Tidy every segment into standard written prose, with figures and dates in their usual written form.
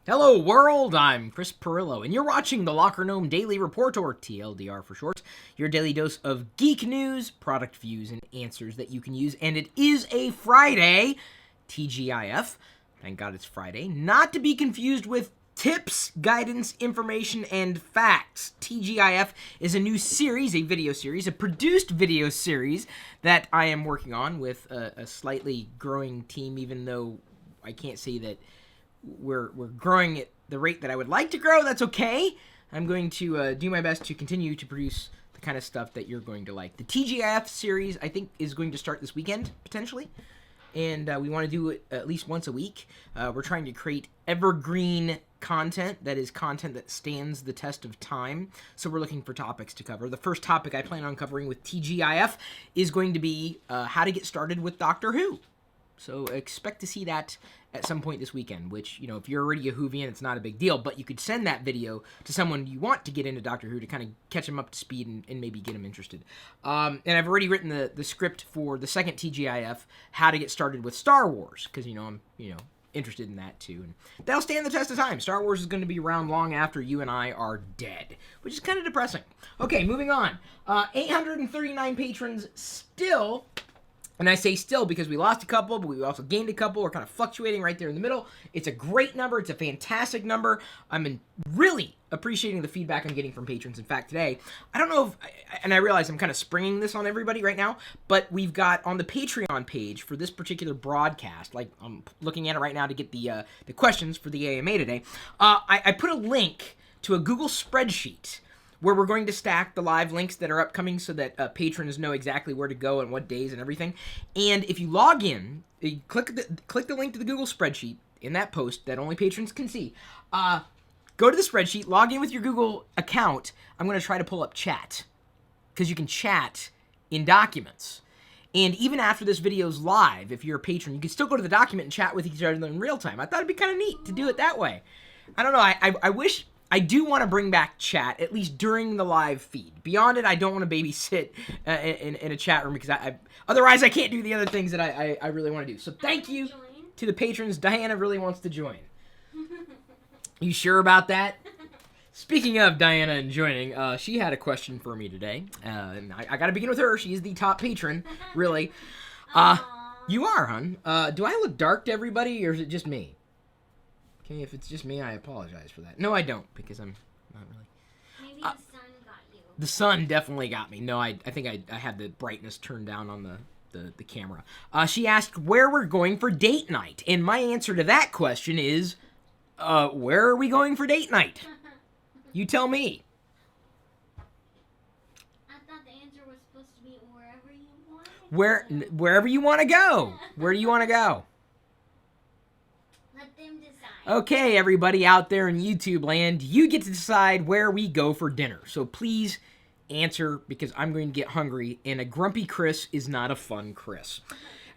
Hello world, I'm Chris Pirillo, and you're watching the LockerGnome Daily Report, or TLDR for short, your daily dose of geek news, product views, and answers that you can use, and it is a Friday, TGIF, thank God it's Friday, not to be confused with tips, guidance, information, and facts. TGIF is a new series, a video series, a produced video series that I am working on with a slightly growing team, even though I can't say that we're growing at the rate that I would like to grow. That's okay. I'm going to do my best to continue to produce the kind of stuff that you're going to like. The TGIF series, I think, is going to start this weekend, potentially. And we want to do it at least once a week. We're trying to create evergreen content, that is content that stands the test of time. So we're looking for topics to cover. The first topic I plan on covering with TGIF is going to be how to get started with Doctor Who. So expect to see that at some point this weekend, which, you know, if you're already a Whovian, it's not a big deal, but you could send that video to someone you want to get into Doctor Who to kind of catch them up to speed and maybe get them interested. And I've already written the script for the second TGIF, how to get started with Star Wars, because, I'm interested in that too. And that'll stand the test of time. Star Wars is going to be around long after you and I are dead, which is kind of depressing. Okay, moving on. 839 patrons still. And I say still because we lost a couple, but we also gained a couple. We're kind of fluctuating right there in the middle. It's a great number. It's a fantastic number. I'm really appreciating the feedback I'm getting from patrons. In fact, today, I don't know if, and I realize I'm kind of springing this on everybody right now, but we've got on the Patreon page for this particular broadcast, like I'm looking at it right now to get the questions for the AMA today, I put a link to a Google spreadsheet where we're going to stack the live links that are upcoming so that patrons know exactly where to go and what days and everything. And if you log in, you click the link to the Google spreadsheet in that post that only patrons can see. Go to the spreadsheet, log in with your Google account. I'm going to try to pull up chat, because you can chat in documents. And even after this video's live, if you're a patron, you can still go to the document and chat with each other in real time. I thought it'd be kind of neat to do it that way. I don't know, I wish... I do want to bring back chat, at least during the live feed. Beyond it, I don't want to babysit in a chat room, because otherwise I can't do the other things that I really want to do. So thank you to the patrons. Diana really wants to join. You sure about that? Speaking of Diana and joining, she had a question for me today. And I got to begin with her. She's the top patron, really. You are, hon. Do I look dark to everybody, or is it just me? Okay, if it's just me, I apologize for that. No, I don't, because I'm not really... Maybe the sun got you. The sun definitely got me. No, I think I had the brightness turned down on the camera. She asked where we're going for date night, and my answer to that question is, where are we going for date night? You tell me. I thought the answer was supposed to be wherever you want. Wherever you want to go. Where do you want to go? Let them decide. Okay, everybody out there in YouTube land, you get to decide where we go for dinner. So please answer, because I'm going to get hungry, and a grumpy Chris is not a fun Chris.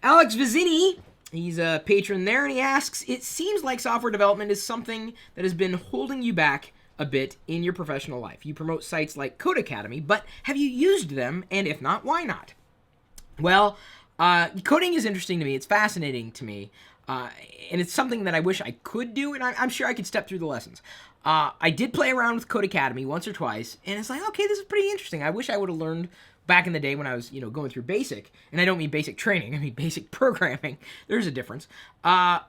Alex Vizzini, he's a patron there, and he asks, it seems like software development is something that has been holding you back a bit in your professional life. You promote sites like Code Academy, but have you used them, and if not, why not? Well, coding is interesting to me. It's fascinating to me. And it's something that I wish I could do, and I'm sure I could step through the lessons. I did play around with Code Academy once or twice, and it's like, okay, this is pretty interesting. I wish I would have learned back in the day when I was, going through basic, and I don't mean basic training, I mean basic programming. There's a difference. I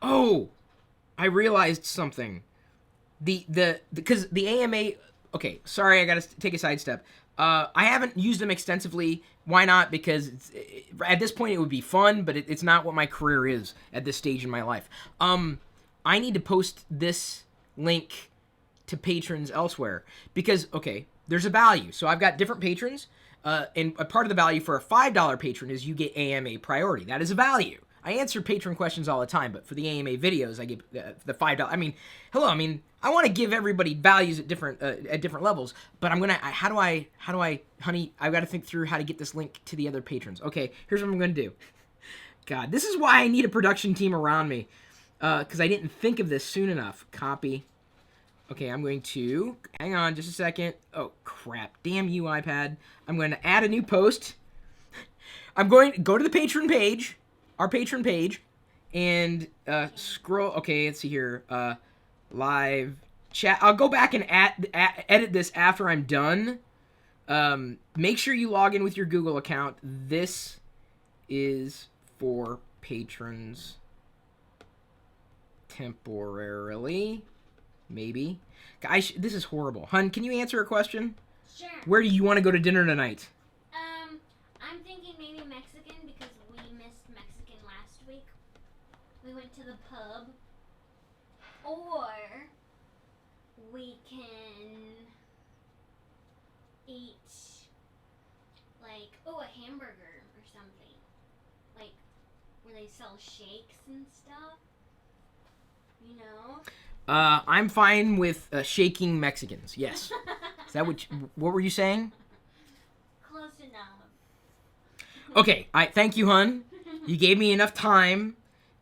realized something. Because the AMA, okay, sorry, I gotta take a sidestep. I haven't used them extensively. Why not? Because at this point it would be fun, but it's not what my career is at this stage in my life. I need to post this link to patrons elsewhere because, okay, there's a value. So I've got different patrons, and a part of the value for a $5 patron is you get AMA priority. That is a value. I answer patron questions all the time, but for the AMA videos, I give the $5. I mean, hello. I mean, I want to give everybody values at different levels, but I'm gonna. How do I, honey? I've got to think through how to get this link to the other patrons. Okay, here's what I'm gonna do. God, this is why I need a production team around me, because I didn't think of this soon enough. Copy. Okay, I'm going to hang on just a second. Oh crap! Damn you, iPad. I'm going to add a new post. I'm going to go to the patron page. Our patron page, and scroll. Okay, let's see here. live chat. I'll go back and edit this after I'm done. Make sure you log in with your Google account. This is for patrons temporarily. Maybe. Guys, this is horrible. Hun, can you answer a question? Sure. Where do you want to go to dinner tonight? I'm thinking maybe Mexican because we missed Mexican last week. We went to the pub. Or we can eat like a hamburger or something. Like where they sell shakes and stuff. You know? I'm fine with shaking Mexicans. Yes. Is that what were you saying? Close enough. Okay. Thank you, hun. You gave me enough time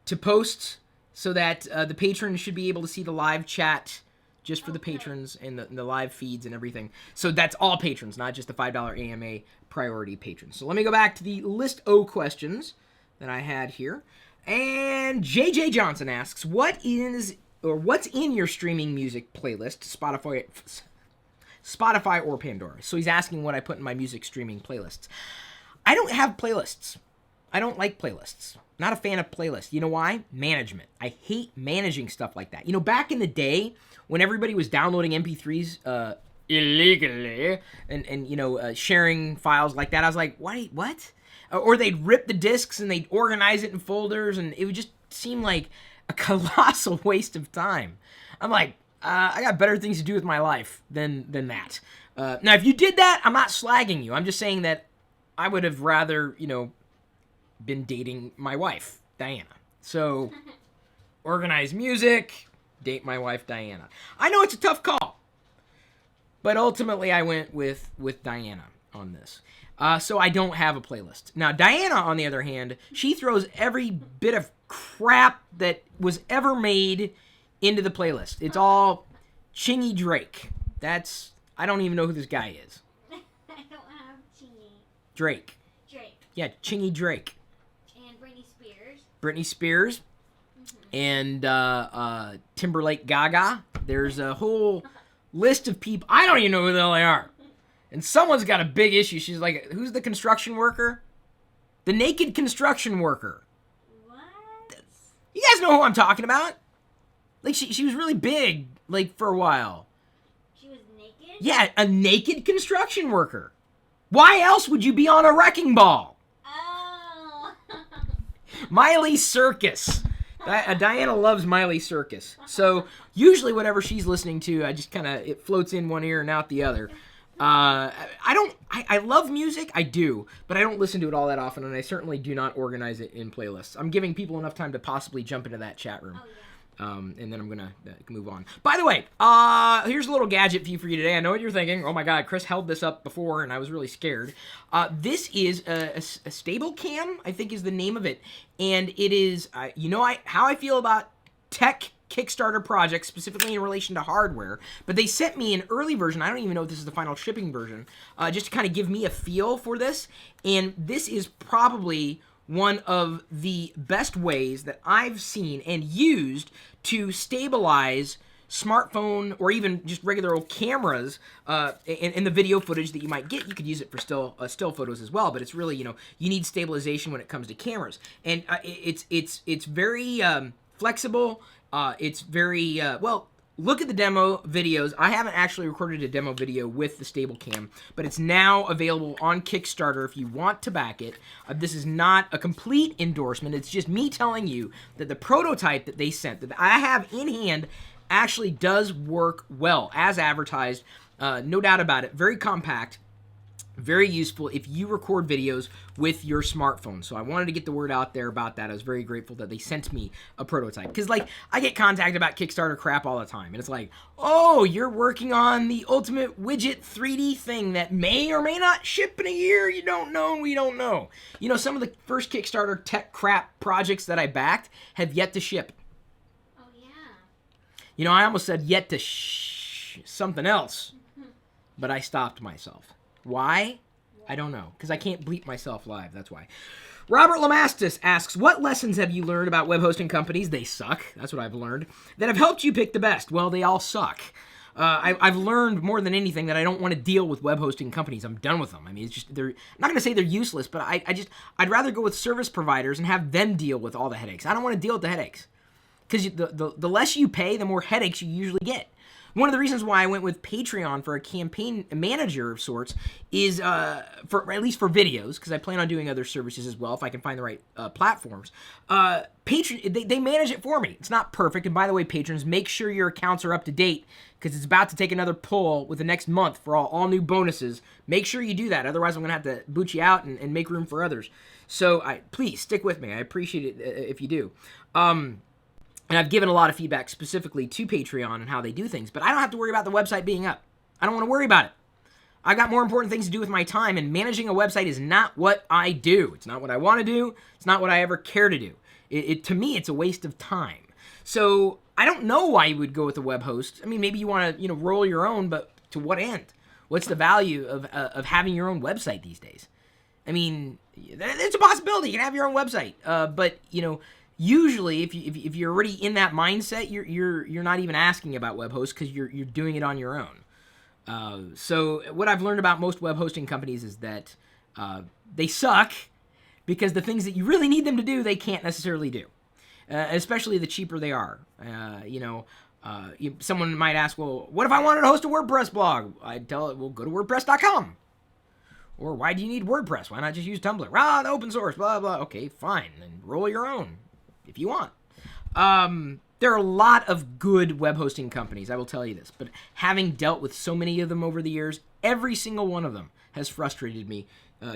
to post so that the patrons should be able to see the live chat just for the patrons and the live feeds and everything. So that's all patrons, not just the $5 AMA priority patrons. So let me go back to the list O questions that I had here. And JJ Johnson asks, what's in your streaming music playlist, Spotify or Pandora? So he's asking what I put in my music streaming playlists. I don't have playlists. I don't like playlists. Not a fan of playlists. You know why? Management. I hate managing stuff like that. You know, back in the day when everybody was downloading MP3s illegally and sharing files like that, I was like, wait, what? Or they'd rip the discs and they'd organize it in folders, and it would just seem like a colossal waste of time. I'm like, I got better things to do with my life than that. Now, if you did that, I'm not slagging you. I'm just saying that I would have rather, been dating my wife, Diana. So, organize music, date my wife, Diana. I know it's a tough call, but ultimately I went with Diana on this. So I don't have a playlist. Now, Diana, on the other hand, she throws every bit of crap that was ever made into the playlist. It's all Chingy Drake. I don't even know who this guy is. I don't have Chingy. Drake. Yeah, Chingy Drake. And Britney Spears. Mm-hmm. And Timberlake Gaga. There's a whole list of people. I don't even know who the hell they are. And someone's got a big issue. She's like, who's the construction worker? The naked construction worker. What? You guys know who I'm talking about? Like, she was really big, like, for a while. She was naked? Yeah, a naked construction worker. Why else would you be on a wrecking ball? Oh. Miley Circus. Diana loves Miley Circus. So, usually whatever she's listening to, I just kind of, it floats in one ear and out the other. I love music, I do, but I don't listen to it all that often, and I certainly do not organize it in playlists. I'm giving people enough time to possibly jump into that chat room. Oh, yeah. And then I'm gonna move on. By the way, here's a little gadget for you today. I know what you're thinking. Oh my God, Chris held this up before, and I was really scared. This is a stable cam, I think is the name of it, and it is, how I feel about tech Kickstarter projects, specifically in relation to hardware, but they sent me an early version. I don't even know if this is the final shipping version, just to kind of give me a feel for this, and this is probably one of the best ways that I've seen and used to stabilize smartphone or even just regular old cameras in the video footage that you might get. You could use it for still photos as well, but it's really, you need stabilization when it comes to cameras, and it's very flexible. It's very, look at the demo videos. I haven't actually recorded a demo video with the stable cam, but it's now available on Kickstarter if you want to back it. This is not a complete endorsement. It's just me telling you that the prototype that they sent, that I have in hand, actually does work well, as advertised. No doubt about it. Very compact. Very useful if you record videos with your smartphone. So I wanted to get the word out there about that. I was very grateful that they sent me a prototype. Because, I get contacted about Kickstarter crap all the time. And it's like, oh, you're working on the ultimate widget 3D thing that may or may not ship in a year. You don't know, and we don't know. Some of the first Kickstarter tech crap projects that I backed have yet to ship. Oh, yeah. I almost said yet to something else. But I stopped myself. Why? I don't know, because I can't bleep myself live, that's why. Robert Lamastus asks, what lessons have you learned about web hosting companies? They suck. That's what I've learned. That have helped you pick the best. Well, they all suck. I've learned more than anything that I don't want to deal with web hosting companies. I'm done with them. I mean, it's just, I'm not going to say they're useless, but I'd rather go with service providers and have them deal with all the headaches. I don't want to deal with the headaches. Because the less you pay, the more headaches you usually get. One of the reasons why I went with Patreon for a campaign manager of sorts is, for at least for videos, because I plan on doing other services as well if I can find the right platforms. Patreon, they manage it for me. It's not perfect. And by the way, patrons, make sure your accounts are up to date, because it's about to take another pull with the next month for all new bonuses. Make sure you do that. Otherwise, I'm going to have to boot you out and make room for others. So please stick with me. I appreciate it if you do. And I've given a lot of feedback specifically to Patreon and how they do things, but I don't have to worry about the website being up. I don't want to worry about it. I've got more important things to do with my time, and managing a website is not what I do. It's not what I want to do. It's not what I ever care to do. To me, it's a waste of time. So I don't know why you would go with a web host. I mean, maybe you want to, roll your own, but to what end? What's the value of having your own website these days? I mean, it's a possibility. You can have your own website, but usually, if you're already in that mindset, you're not even asking about web hosts because you're doing it on your own. So what I've learned about most web hosting companies is that they suck because the things that you really need them to do, they can't necessarily do, especially the cheaper they are. Someone might ask, well, what if I wanted to host a WordPress blog? I'd tell it, well, go to WordPress.com. Or why do you need WordPress? Why not just use Tumblr? The open source, blah, blah. Okay, fine. Then roll your own if you want. There are a lot of good web hosting companies, I will tell you this. But having dealt with so many of them over the years, every single one of them has frustrated me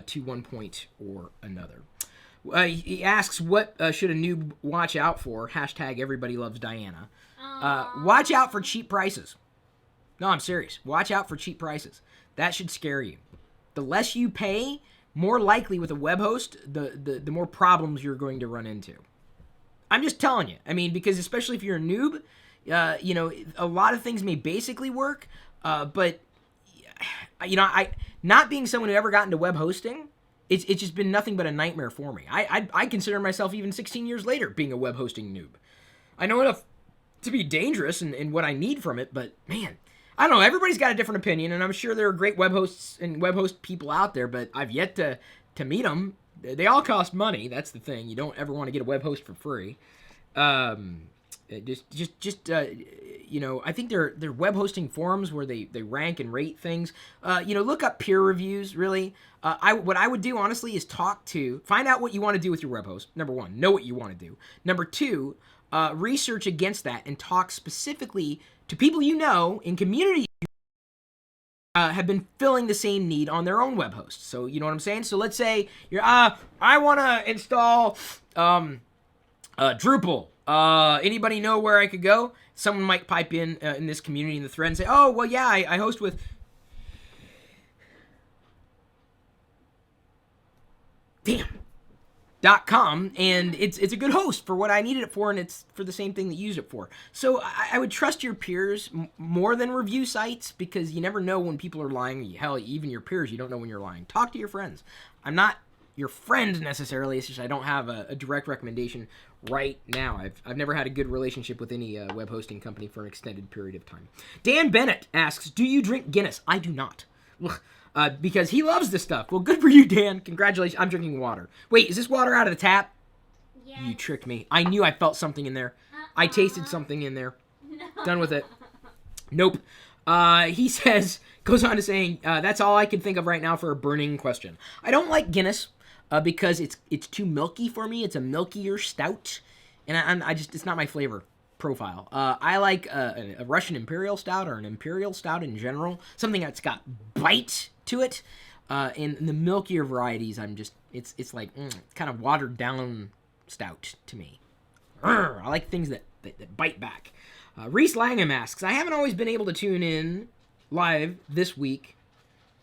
to one point or another. He asks, what should a noob watch out for? Hashtag everybody loves Diana. Watch out for cheap prices. No, I'm serious. Watch out for cheap prices. That should scare you. The less you pay, more likely with a web host, the more problems you're going to run into. I'm just telling you. I mean, because especially if you're a noob, a lot of things may basically work, but I not being someone who ever got into web hosting, it's just been nothing but a nightmare for me. I consider myself even 16 years later being a web hosting noob. I know enough to be dangerous and what I need from it, but man, I don't know. Everybody's got a different opinion, and I'm sure there are great web hosts and web host people out there, but I've yet to meet them. They all cost money. That's the thing. You don't ever want to get a web host for free. I think they're web hosting forums where they rank and rate things. Look up peer reviews, really. What I would do, honestly, is find out what you want to do with your web host. Number one, know what you want to do. Number two, research against that and talk specifically to people in communities have been filling the same need on their own web hosts. So you know what I'm saying? So let's say you're, I want to install Drupal. Anybody know where I could go? Someone might pipe in this community in the thread and say, oh, well, yeah, I host with... .com, and it's a good host for what I needed it for, and it's for the same thing that you use it for. So I would trust your peers more than review sites, because you never know when people are lying. Hell, even your peers, you don't know when you're lying. Talk to your friends. I'm not your friend necessarily. It's just I don't have a direct recommendation right now. I've never had a good relationship with any web hosting company for an extended period of time. Dan Bennett asks, do you drink Guinness? I do not. Because he loves this stuff. Well, good for you, Dan. Congratulations. I'm drinking water. Wait, is this water out of the tap? Yes. You tricked me. I knew I felt something in there. I tasted something in there. No. Done with it. Nope. He goes on to saying, that's all I can think of right now for a burning question. I don't like Guinness because it's too milky for me. It's a milkier stout. And it's not my flavor profile. I like a Russian Imperial Stout or an Imperial Stout in general. Something that's got bite to it. In the milkier varieties, it's like kind of watered down stout to me. I like things that bite back. Reese Langham asks, I haven't always been able to tune in live this week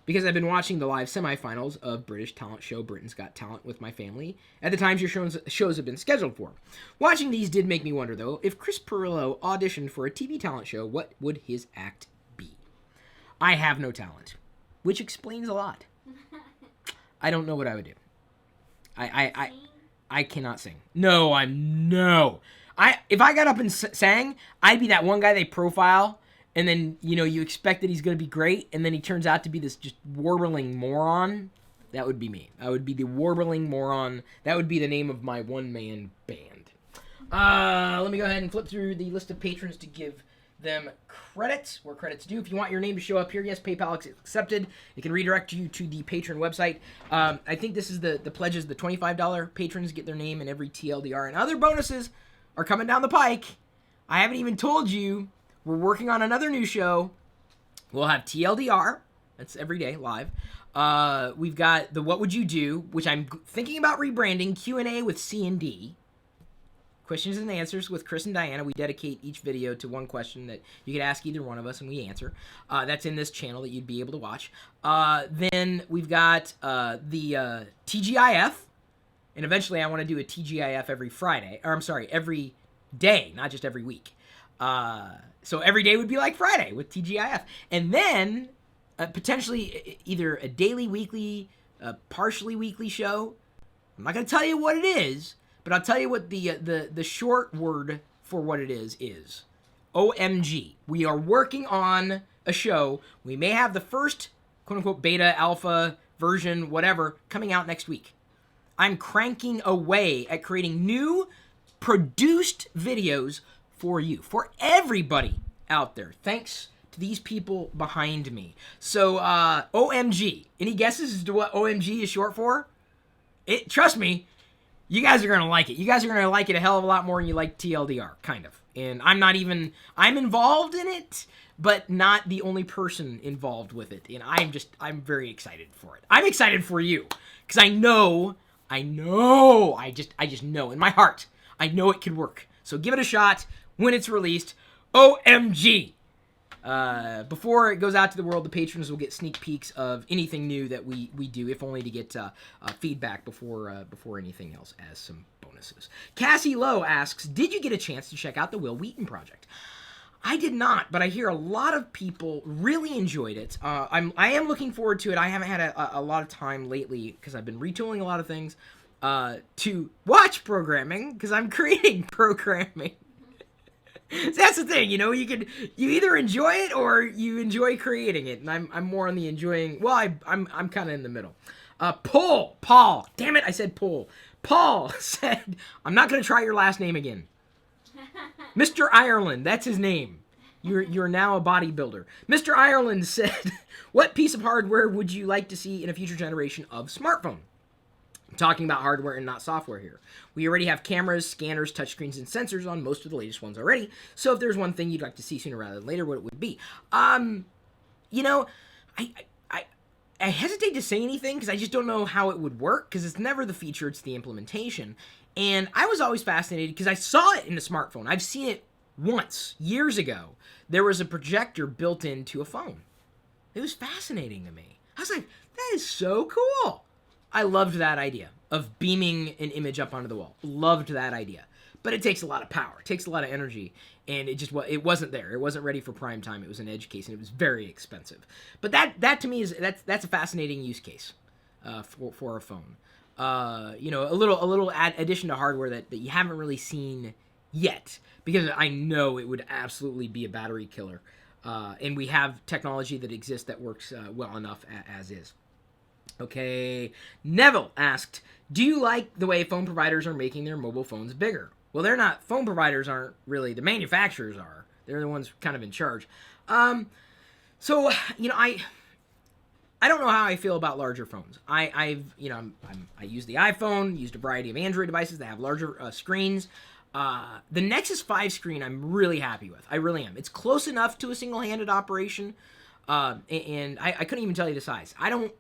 because I've been watching the live semifinals of British talent show Britain's Got Talent with my family at the times your shows have been scheduled for. Watching these did make me wonder, though, if Chris Pirillo auditioned for a TV talent show, what would his act be? I have no talent, which explains a lot. I don't know what I would do. I I cannot sing. No, if I got up and sang, I'd be that one guy they profile, and then you expect that he's gonna be great, and then he turns out to be this just warbling moron. That would be me. I would be the warbling moron. That would be the name of my one-man band. Let me go ahead and flip through the list of patrons to give them credits where credit's due. If you want your name to show up here, yes, PayPal accepted. It can redirect you to the patron website. I think this is the pledges. The $25 patrons get their name in every TLDR, and other bonuses are coming down the pike. I haven't even told you we're working on another new show. We'll have TLDR. That's every day live. We've got the What Would You Do, which I'm thinking about rebranding, Q&A with C&D. Questions and answers with Chris and Diana. We dedicate each video to one question that you could ask either one of us, and we answer. That's in this channel that you'd be able to watch. Then we've got the TGIF, and eventually I want to do a TGIF every Friday. Or I'm sorry, every day, not just every week. So every day would be like Friday with TGIF. And then potentially either a daily, weekly, partially weekly show. I'm not going to tell you what it is, but I'll tell you what the short word for what it is. OMG. We are working on a show. We may have the first, quote-unquote, beta, alpha, version, whatever, coming out next week. I'm cranking away at creating new, produced videos for you, for everybody out there. Thanks to these people behind me. So, OMG. Any guesses as to what OMG is short for? Trust me, you guys are going to like it. You guys are going to like it a hell of a lot more than you like TLDR, kind of. And I'm involved in it, but not the only person involved with it. And I'm very excited for it. I'm excited for you, because I just know in my heart, I know it could work. So give it a shot when it's released. OMG. Before it goes out to the world, the patrons will get sneak peeks of anything new that we do, if only to get feedback before anything else, as some bonuses. Cassie Lowe asks, did you get a chance to check out the Will Wheaton project? I did not, but I hear a lot of people really enjoyed it. I am looking forward to it. I haven't had a lot of time lately because I've been retooling a lot of things to watch programming, because I'm creating programming. So that's the thing, you either enjoy it or you enjoy creating it, and I'm more on the enjoying. Well, I'm kind of in the middle. Paul, damn it, I said Paul. Paul said, I'm not gonna try your last name again. Mr. Ireland, that's his name. You're now a bodybuilder. Mr. Ireland said, what piece of hardware would you like to see in a future generation of smartphone? I'm talking about hardware and not software here. We already have cameras, scanners, touchscreens, and sensors on most of the latest ones already. So if there's one thing you'd like to see sooner rather than later, what it would be? I hesitate to say anything because I just don't know how it would work, because it's never the feature, it's the implementation. And I was always fascinated because I saw it in a smartphone. I've seen it once, years ago. There was a projector built into a phone. It was fascinating to me. I was like, that is so cool. I loved that idea of beaming an image up onto the wall. Loved that idea. But it takes a lot of power. It takes a lot of energy. And it wasn't there. It wasn't ready for prime time. It was an edge case, and it was very expensive. But that to me that's a fascinating use case for a phone. A little addition to hardware that you haven't really seen yet, because I know it would absolutely be a battery killer. And we have technology that exists that works well enough as is. Okay, Neville asked, do you like the way phone providers are making their mobile phones bigger? Well, they're not. Phone providers aren't really. The manufacturers are. They're the ones kind of in charge. I don't know how I feel about larger phones. I use the iPhone, used a variety of Android devices that have larger screens. The Nexus 5 screen I'm really happy with. I really am. It's close enough to a single-handed operation. And I couldn't even tell you the size. I don't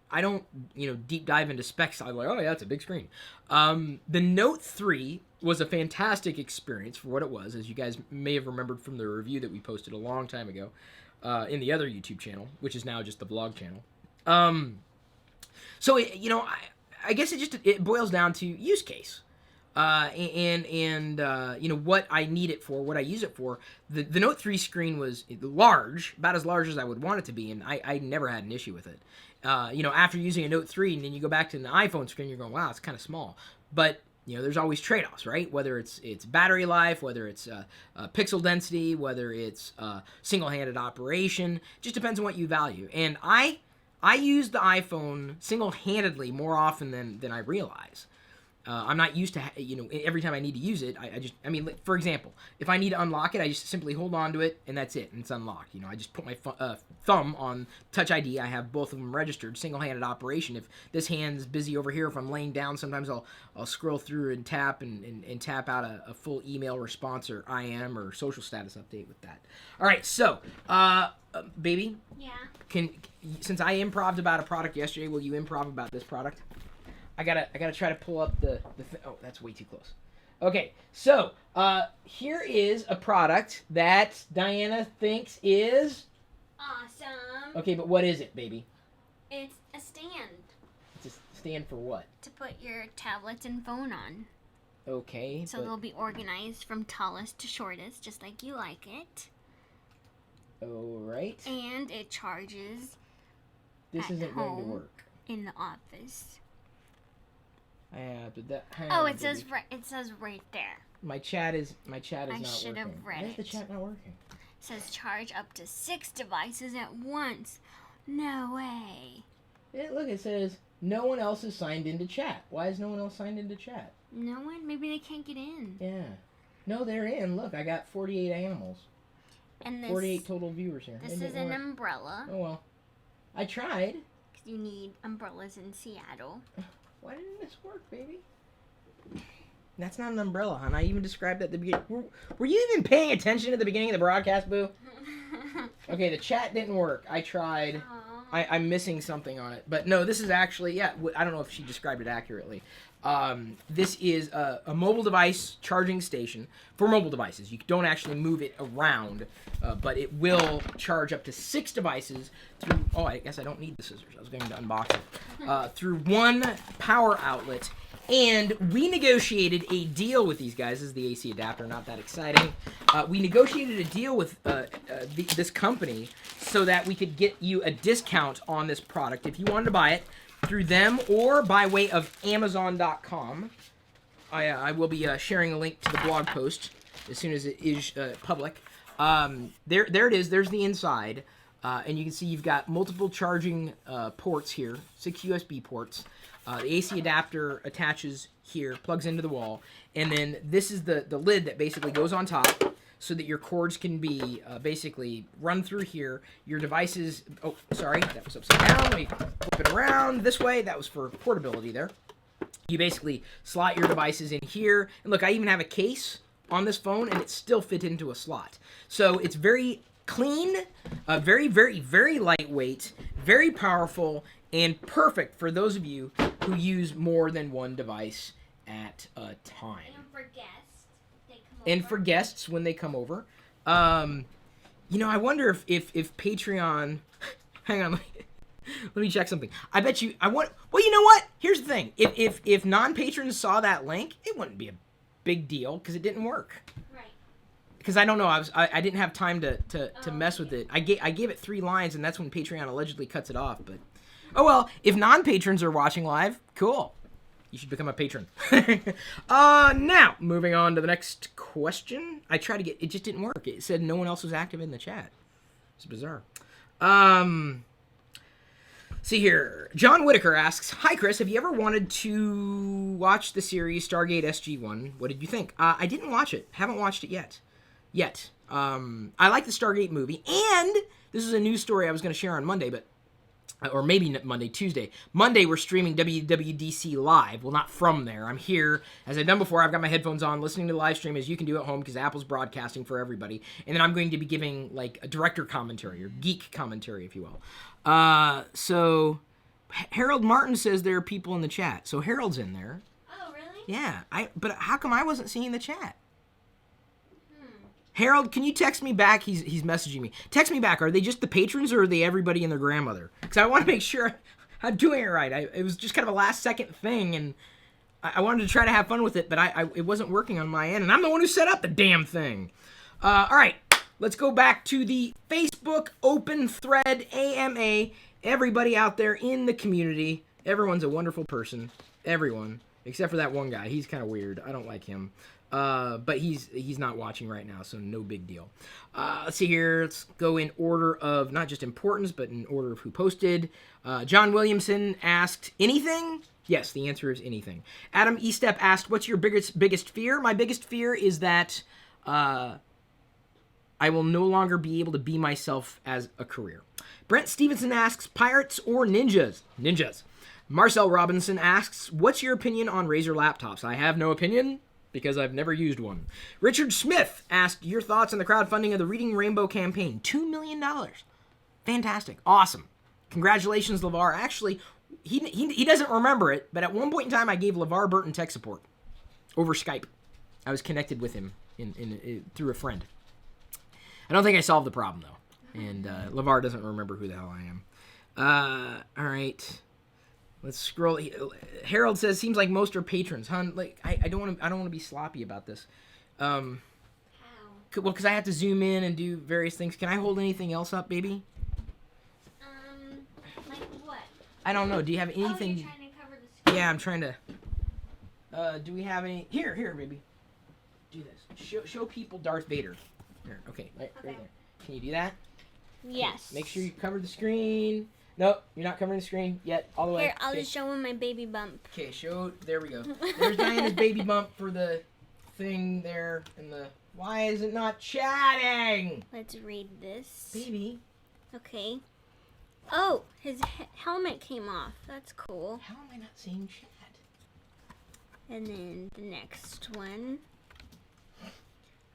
deep dive into specs. I'm like, oh yeah, it's a big screen. The Note 3 was a fantastic experience for what it was, as you guys may have remembered from the review that we posted a long time ago, in the other YouTube channel, which is now just the vlog channel. I guess it boils down to use case. What I need it for, what I use it for. The Note 3 screen was large, about as large as I would want it to be, and I never had an issue with it. after using a Note 3 and then you go back to an iPhone screen, you're going, wow, it's kind of small. But there's always trade-offs, right? Whether it's battery life, whether it's pixel density, whether it's single-handed operation, just depends on what you value. And I use the iPhone single-handedly more often than I realize. I'm not used to, every time I need to use it, for example, if I need to unlock it, I just simply hold on to it, and that's it, and it's unlocked. I just put my thumb on Touch ID. I have both of them registered, single-handed operation. If this hand's busy over here, if I'm laying down, sometimes I'll scroll through and tap and tap out a full email response or IM or social status update with that. All right, so, baby? Yeah. Since I improv'd about a product yesterday, will you improv about this product? I gotta try to pull up the oh, that's way too close. Okay, so here is a product that Diana thinks is awesome. Okay, but what is it, baby? It's a stand. It's a stand for what? To put your tablets and phone on. Okay. So they'll be organized from tallest to shortest, just like you like it. All right. And it charges. This isn't going to work. In the office. It says right there. My chat is not working. I should have read it. Why is the chat not working? It says charge up to 6 devices at once. No way. Look, it says no one else is signed into chat. Why is no one else signed into chat? No one? Maybe they can't get in. Yeah. No, they're in. Look, I got 48 animals. And 48 total viewers here. This is an umbrella. Oh, well. I tried. You need umbrellas in Seattle. Why didn't this work, baby? That's not an umbrella, hon. I even described that at the beginning. Were you even paying attention at the beginning of the broadcast, Boo? Okay, the chat didn't work. I tried. I'm missing something on it. But no, this is actually, I don't know if she described it accurately. This is a mobile device charging station for mobile devices. You don't actually move it around, but it will charge up to 6 devices through, I guess I don't need the scissors. I was going to unbox it. Through one power outlet. And we negotiated a deal with these guys. This is the AC adapter, not that exciting. We negotiated a deal with this company so that we could get you a discount on this product if you wanted to buy it through them or by way of Amazon.com. I will be sharing a link to the blog post as soon as it is public. There it is. There's the inside. And you can see you've got multiple charging ports here, 6 USB ports. The AC adapter attaches here, plugs into the wall, and then this is the lid that basically goes on top so that your cords can be basically run through here. Your devices, that was upside down. Let me flip it around this way. That was for portability there. You basically slot your devices in here. And look, I even have a case on this phone, and it still fit into a slot. So it's very clean, very, very, very lightweight, very powerful, and perfect for those of you who use more than one device at a time. And for guests, they come over. And for guests when they come over. I wonder if Patreon... Hang on, let me check something. I bet you... Well, you know what? Here's the thing. If non-patrons saw that link, it wouldn't be a big deal because it didn't work. Right. Because I don't know, I didn't have time to mess with it. I gave it 3 lines, and that's when Patreon allegedly cuts it off, but... Oh, well, if non-patrons are watching live, cool. You should become a patron. Now, moving on to the next question. I tried to it just didn't work. It said no one else was active in the chat. It's bizarre. See here. John Whitaker asks, hi, Chris. Have you ever wanted to watch the series Stargate SG-1? What did you think? I didn't watch it. Haven't watched it yet. I like the Stargate movie. And this is a news story I was going to share on Monday, but or maybe Monday, Tuesday. Monday, we're streaming WWDC live. Well, not from there. I'm here, as I've done before. I've got my headphones on, listening to the live stream, as you can do at home, because Apple's broadcasting for everybody. And then I'm going to be giving, like, a director commentary, or geek commentary, if you will. So, Harold Martin says there are people in the chat. So, Harold's in there. Oh, really? Yeah. But how come I wasn't seeing the chat? Harold, can you text me back? He's messaging me. Text me back. Are they just the patrons, or are they everybody and their grandmother? Because I want to make sure I'm doing it right. It was just kind of a last-second thing, and I wanted to try to have fun with it, but it wasn't working on my end, and I'm the one who set up the damn thing. All right, let's go back to the Facebook open thread AMA, everybody out there in the community. Everyone's a wonderful person. Everyone. Except for that one guy. He's kind of weird. I don't like him. But he's not watching right now, so no big deal. Let's see here. Let's go in order of not just importance, but in order of who posted. John Williamson asked, anything? Yes, the answer is anything. Adam Estep asked, what's your biggest fear? My biggest fear is that I will no longer be able to be myself as a career. Brent Stevenson asks, pirates or ninjas? Ninjas. Marcel Robinson asks, what's your opinion on Razer laptops? I have no opinion because I've never used one. Richard Smith asked, your thoughts on the crowdfunding of the Reading Rainbow campaign. $2 million. Fantastic. Awesome. Congratulations, LeVar. Actually, he doesn't remember it, but at one point in time, I gave LeVar Burton tech support over Skype. I was connected with him through a friend. I don't think I solved the problem, though. And LeVar doesn't remember who the hell I am. All right. Let's scroll. Harold says, seems like most are patrons. Hun, like, I don't want to be sloppy about this. How? Well, because I have to zoom in and do various things. Can I hold anything else up, baby? Like what? I don't know. Do you have anything? Oh, you're trying to cover the screen. Yeah, I'm trying to. Do we have any? Here, baby. Do this. Show people Darth Vader. Here, okay, right there. Can you do that? Yes. Make sure you cover the screen. Nope, you're not covering the screen yet. All the way. Here, I'll just show him my baby bump. Okay, there we go. There's Diana's baby bump for the thing there. And why is it not chatting? Let's read this. Baby. Okay. Oh, his helmet came off. That's cool. How am I not seeing chat? And then the next one.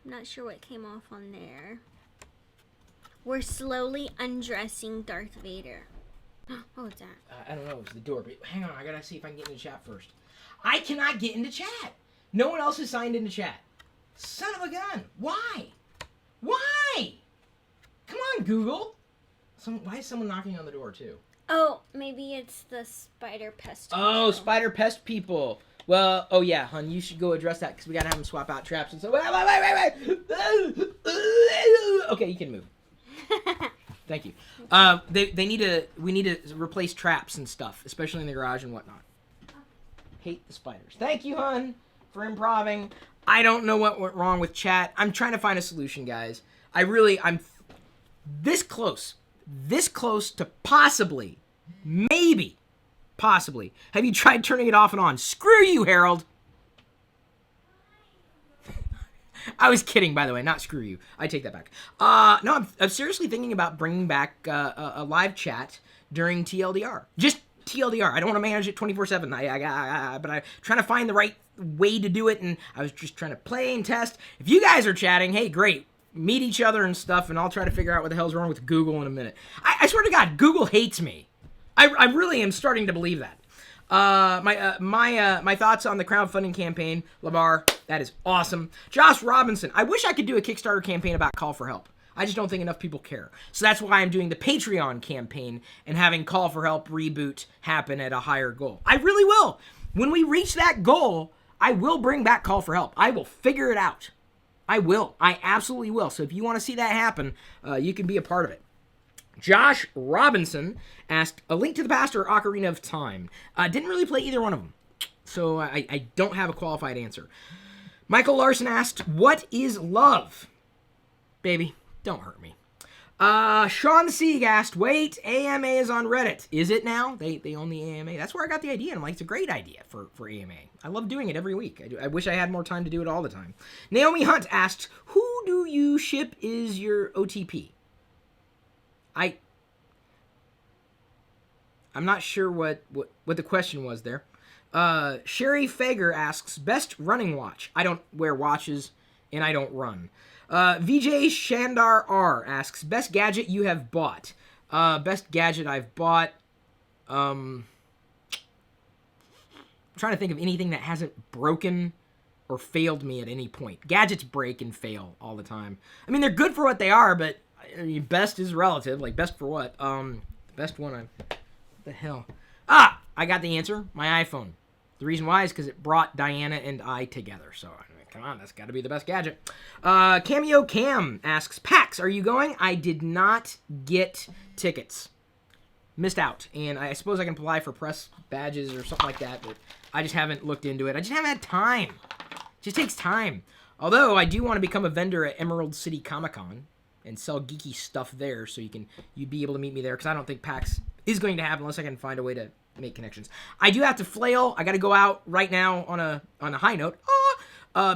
I'm not sure what came off on there. We're slowly undressing Darth Vader. What was that? I don't know. It was the door. But hang on. I gotta see if I can get into chat first. I cannot get into chat. No one else has signed into chat. Son of a gun. Why? Why? Come on, Google. Why is someone knocking on the door, too? Oh, maybe it's the spider pest. Oh, spider pest people. Well, oh yeah, hun, you should go address that because we gotta have them swap out traps and so. Wait. Okay, you can move. Thank you. We need to replace traps and stuff, especially in the garage and whatnot. Hate the spiders. Thank you, hun, for improving. I don't know what went wrong with chat. I'm trying to find a solution, guys. I'm this close to possibly, maybe, possibly. Have you tried turning it off and on? Screw you, Harold. I was kidding, by the way, not screw you. I take that back. No, I'm seriously thinking about bringing back a live chat during TLDR. Just TLDR. I don't want to manage it 24/7. But I'm trying to find the right way to do it, and I was just trying to play and test. If you guys are chatting, hey, great. Meet each other and stuff, and I'll try to figure out what the hell's wrong with Google in a minute. I swear to God, Google hates me. I really am starting to believe that. My thoughts on the crowdfunding campaign, Lamar, that is awesome. Josh Robinson, I wish I could do a Kickstarter campaign about Call for Help. I just don't think enough people care. So that's why I'm doing the Patreon campaign and having Call for Help reboot happen at a higher goal. I really will. When we reach that goal, I will bring back Call for Help. I will figure it out. I will. I absolutely will. So if you want to see that happen, you can be a part of it. Josh Robinson asked, a Link to the Past or Ocarina of Time? Didn't really play either one of them, so I don't have a qualified answer. Michael Larson asked, what is love? Baby, don't hurt me. Sean Sieg asked, wait, AMA is on Reddit. Is it now? They own the AMA. That's where I got the idea. I'm like, it's a great idea for AMA. I love doing it every week. I wish I had more time to do it all the time. Naomi Hunt asked, who do you ship is your OTP? I'm not sure what the question was there. Sherry Fager asks, best running watch. I don't wear watches, and I don't run. VJ Shandar R asks, best gadget you have bought. Best gadget I've bought. I'm trying to think of anything that hasn't broken or failed me at any point. Gadgets break and fail all the time. I mean, they're good for what they are, but I mean, best is relative. Like, best for what? The best one what the hell? I got the answer. My iPhone. The reason why is because it brought Diana and I together. So, I mean, come on, that's got to be the best gadget. Cameo Cam asks, PAX, are you going? I did not get tickets. missed out. And I suppose I can apply for press badges or something like that, but I just haven't looked into it. I just haven't had time. It just takes time. Although I do want to become a vendor at Emerald City Comic Con and sell geeky stuff there, so you'd be able to meet me there, because I don't think PAX is going to happen unless I can find a way to make connections. I do have to flail. I got to go out right now on a high note,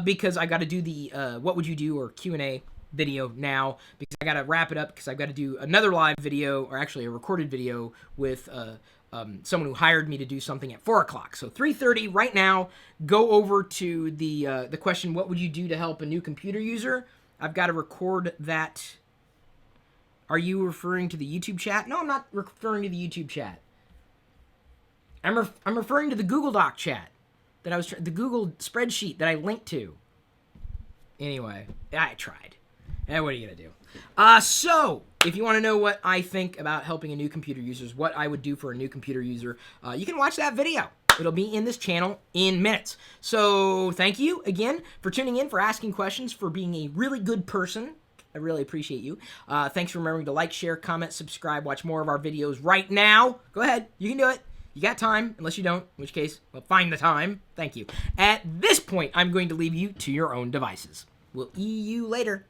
because I got to do the what would you do or Q&A video now, because I got to wrap it up, because I've got to do another live video, or actually a recorded video with someone who hired me to do something at 4 o'clock. So 3:30 right now. Go over to the question, what would you do to help a new computer user? I've got to record that. Are you referring to the YouTube chat? No, I'm not referring to the YouTube chat. I'm referring to the Google Doc chat that the Google spreadsheet that I linked to. Anyway, I tried. What are you gonna do? So if you want to know what I think about helping a new computer users, what I would do for a new computer user, you can watch that video. It'll be in this channel in minutes. So thank you again for tuning in, for asking questions, for being a really good person. I really appreciate you. Thanks for remembering to like, share, comment, subscribe, watch more of our videos right now. Go ahead. You can do it. You got time, unless you don't, in which case, well, find the time. Thank you. At this point, I'm going to leave you to your own devices. We'll see you later.